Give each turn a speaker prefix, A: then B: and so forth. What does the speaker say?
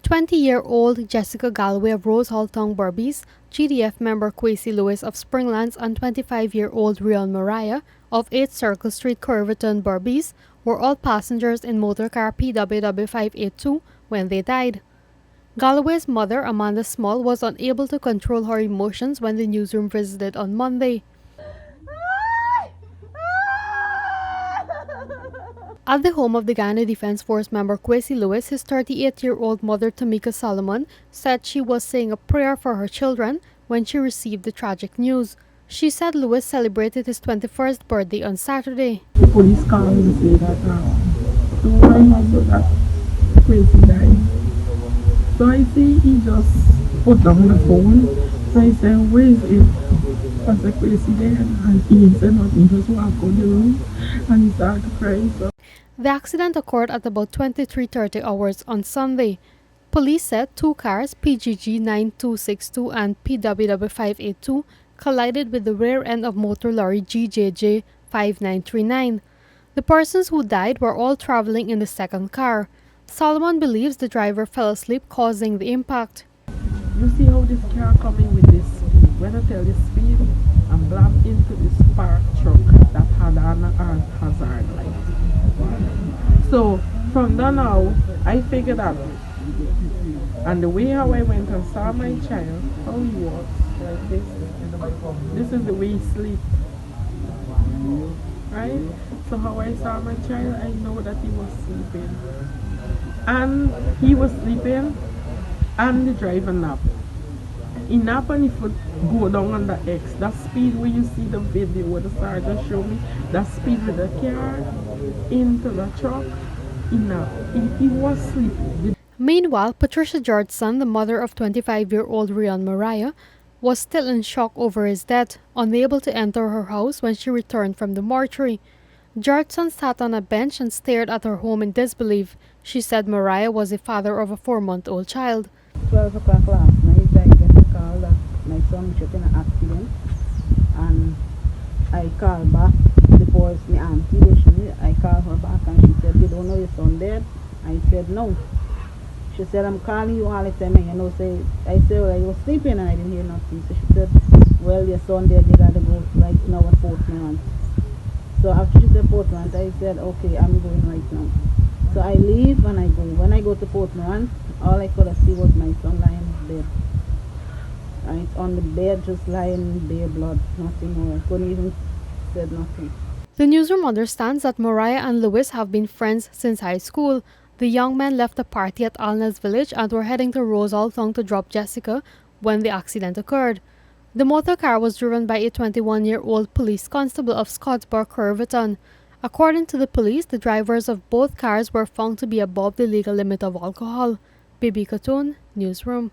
A: 20-year-old Jessica Galway of Corentyne Berbice, GDF member Kwesi Lewis of Springlands, and 25-year-old Rion Mariah of 8 Circle Street, Corentyne Berbice were all passengers in motorcar PWW 582 when they died. Galway's mother, Amanda Small, was unable to control her emotions when the newsroom visited on Monday. At the home of the Ghana Defense Force member Kwesi Lewis, his 38-year-old mother Tamika Solomon said she was saying a prayer for her children when she received the tragic news. She said Lewis celebrated his 21st birthday on Saturday.
B: The police called me to say that so I know that Kwesi died. So I see he just put down the phone. So I said, where is it? I said, Kwesi there. And he said nothing, he just walked out the room and he started to cry. So.
A: The accident occurred at about 23:30 hours on Sunday. Police said 2 cars, PGG 9262 and PWW 582, collided with the rear end of motor lorry GJJ 5939. The persons who died were all traveling in the second car. Solomon believes the driver fell asleep, causing the impact.
B: You see how this car coming with this speed? When I tell you speed, I'm blam into this parked truck that had an hazard light. So from then now, I figured out, and the way how I went and saw my child, how he was like this is the way he sleep, right? So how I saw my child, I know that he was sleeping, and he was sleeping, and the driver napped. He napped and he would go down on the X. That speed where you see the video where the sergeant showed me, that speed with the car into the truck, he was sleeping.
A: Meanwhile, Patricia Georgeson, the mother of 25-year-old Rion Mariah, was still in shock over his death, unable to enter her house when she returned from the mortuary. Georgeson sat on a bench and stared at her home in disbelief. She said Mariah was the father of a 4-month-old child.
C: 12 o'clock last night, I get a call that my son was in an accident, and I called back the force, my auntie, I called her back and she said, you don't know your son dead? I said, no. She said, I'm calling you all the time, and I said, well, I was sleeping and I didn't hear nothing. So she said, well, your son dead, you gotta go right now at Portland. So after she said Portland, I said, okay, I'm going right now. So I leave and I go. When I go to Portland, all I could see was my son lying dead. And it's on the bed, just lying bare blood, nothing more. I couldn't even said nothing.
A: The newsroom understands that Mariah and Lewis have been friends since high school. The young men left a party at Alna's village and were heading to Rosalton to drop Jessica when the accident occurred. The motor car was driven by a 21-year-old police constable of Scottsboro, Corentyne. According to the police, the drivers of both cars were found to be above the legal limit of alcohol. Bibi Katun, Newsroom.